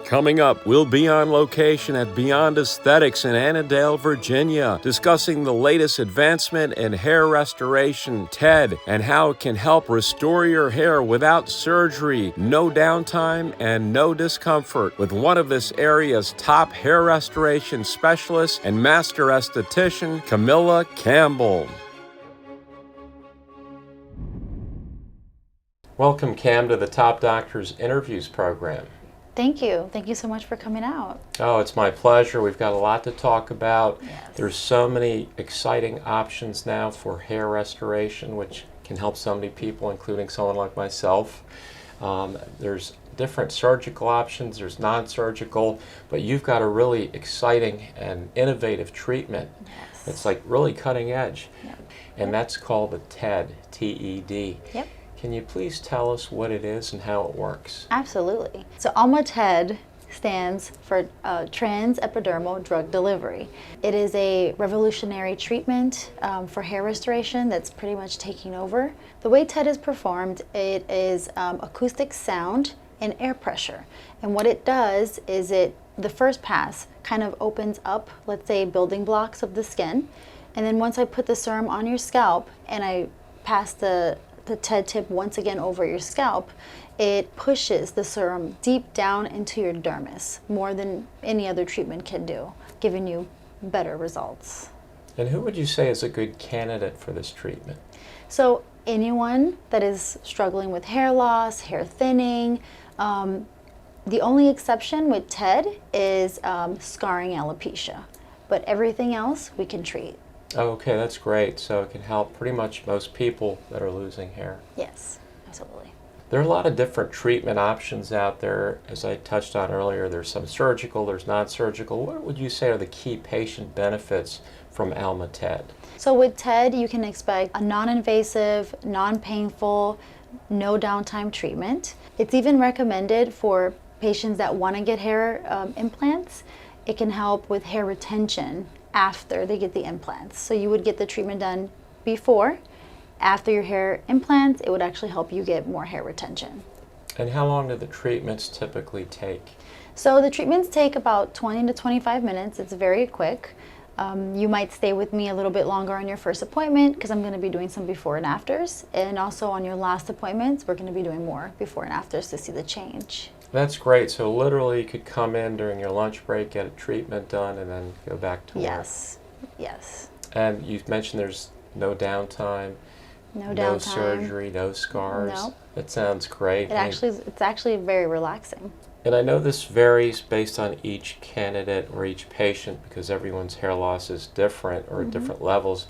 Coming up, we'll be on location at Beyond Aesthetics in Annandale, Virginia, discussing the latest advancement in hair restoration, TED, and how it can help restore your hair without surgery, no downtime, and no discomfort, with one of this area's top hair restoration specialists and master esthetician, Kamilla Campbell. Welcome, Cam, to the Top Doctors Interviews program. Thank you. Thank you so much for coming out. Oh, it's my pleasure. We've got a lot to talk about. Yes. There's so many exciting options now for hair restoration, which can help so many people, including someone like myself. There's different surgical options, there's non-surgical, but you've got a really exciting and innovative treatment. Yes. It's like really cutting edge. Yep. And that's called the TED, T-E-D. Yep. Can you please tell us what it is and how it works? Absolutely. So TED stands for Trans-Epidermal Drug Delivery. It is a revolutionary treatment for hair restoration that's pretty much taking over. The way TED is performed, it is acoustic sound and air pressure. And what it does is the first pass kind of opens up, let's say, building blocks of the skin. And then once I put the serum on your scalp and I pass the TED tip once again over your scalp, it pushes the serum deep down into your dermis, more than any other treatment can do, giving you better results. And who would you say is a good candidate for this treatment? So anyone that is struggling with hair loss, hair thinning, the only exception with TED is scarring alopecia, but everything else we can treat. Oh, okay, that's great. So it can help pretty much most people that are losing hair. Yes, absolutely. There are a lot of different treatment options out there. As I touched on earlier, there's some surgical, there's non-surgical. What would you say are the key patient benefits from Alma TED? So with TED, you can expect a non-invasive, non-painful, no downtime treatment. It's even recommended for patients that want to get hair implants. It can help with hair retention after they get the implants. So you would get the treatment done before. After your hair implants, it would actually help you get more hair retention. And how long do the treatments typically take? So the treatments take about 20 to 25 minutes. It's very quick. You might stay with me a little bit longer on your first appointment because I'm going to be doing some before and afters. And also on your last appointments, we're going to be doing more before and afters to see the change. That's great. So literally you could come in during your lunch break, get a treatment done, and then go back to work. Yes, yes. And you mentioned there's no downtime, No surgery, no scars. No. That sounds great. It's actually very relaxing. And I know this varies based on each candidate or each patient because everyone's hair loss is different or at different levels.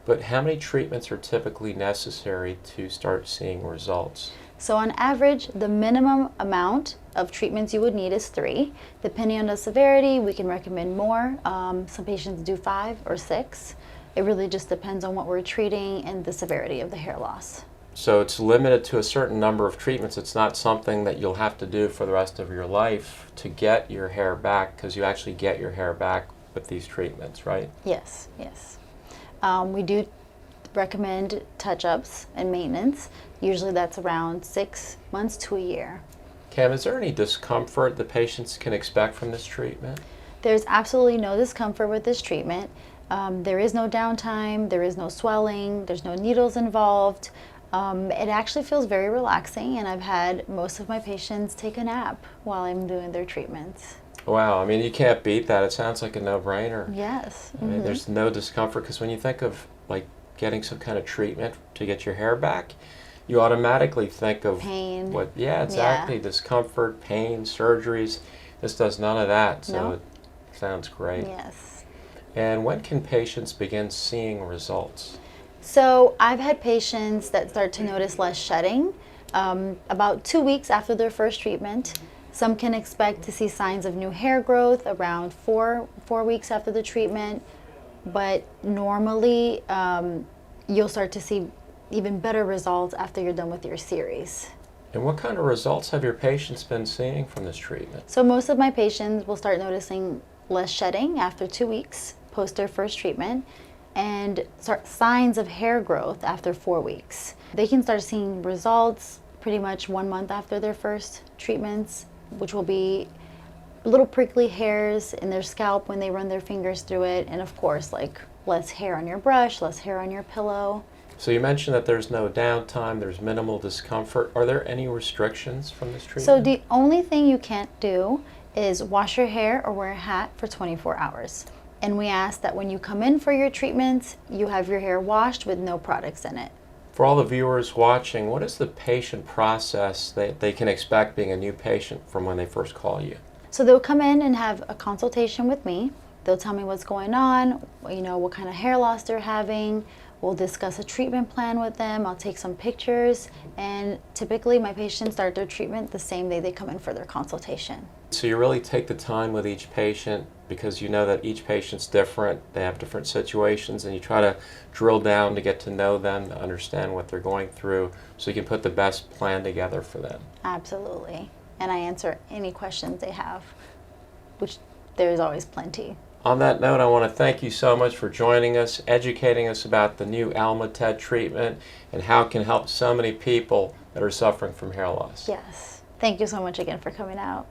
But how many treatments are typically necessary to start seeing results? So on average, the minimum amount of treatments you would need is 3. Depending on the severity, we can recommend more. Some patients do 5 or 6. It really just depends on what we're treating and the severity of the hair loss. So it's limited to a certain number of treatments. It's not something that you'll have to do for the rest of your life to get your hair back, because you actually get your hair back with these treatments, right? Yes, yes. We do recommend touch-ups and maintenance. Usually that's around 6 months to a year. Cam, is there any discomfort the patients can expect from this treatment? There's absolutely no discomfort with this treatment. There is no downtime, there is no swelling, there's no needles involved. It actually feels very relaxing, and I've had most of my patients take a nap while I'm doing their treatments. Wow, I mean, you can't beat that. It sounds like a no-brainer. Yes. I mean, there's no discomfort, because when you think of like getting some kind of treatment to get your hair back, you automatically think of pain. Yeah, exactly. Yeah. Discomfort, pain, surgeries. This does none of that, so no. It sounds great. Yes. And when can patients begin seeing results? So I've had patients that start to notice less shedding about 2 weeks after their first treatment. Some can expect to see signs of new hair growth around 4 weeks after the treatment, but normally you'll start to see even better results after you're done with your series. And what kind of results have your patients been seeing from this treatment? So most of my patients will start noticing less shedding after 2 weeks post their first treatment, and start signs of hair growth after 4 weeks. They can start seeing results pretty much 1 month after their first treatments, which will be little prickly hairs in their scalp when they run their fingers through it, and of course, like less hair on your brush, less hair on your pillow. So you mentioned that there's no downtime, there's minimal discomfort. Are there any restrictions from this treatment? So the only thing you can't do is wash your hair or wear a hat for 24 hours. And we ask that when you come in for your treatments, you have your hair washed with no products in it. For all the viewers watching, what is the patient process that they can expect being a new patient from when they first call you? So they'll come in and have a consultation with me. They'll tell me what's going on, what kind of hair loss they're having. We'll discuss a treatment plan with them. I'll take some pictures, and typically my patients start their treatment the same day they come in for their consultation. So you really take the time with each patient because you know that each patient's different, they have different situations, and you try to drill down to get to know them, to understand what they're going through, so you can put the best plan together for them. Absolutely. And I answer any questions they have, which there's always plenty. On that note, I want to thank you so much for joining us, educating us about the new AlmaTed treatment and how it can help so many people that are suffering from hair loss. Yes. Thank you so much again for coming out.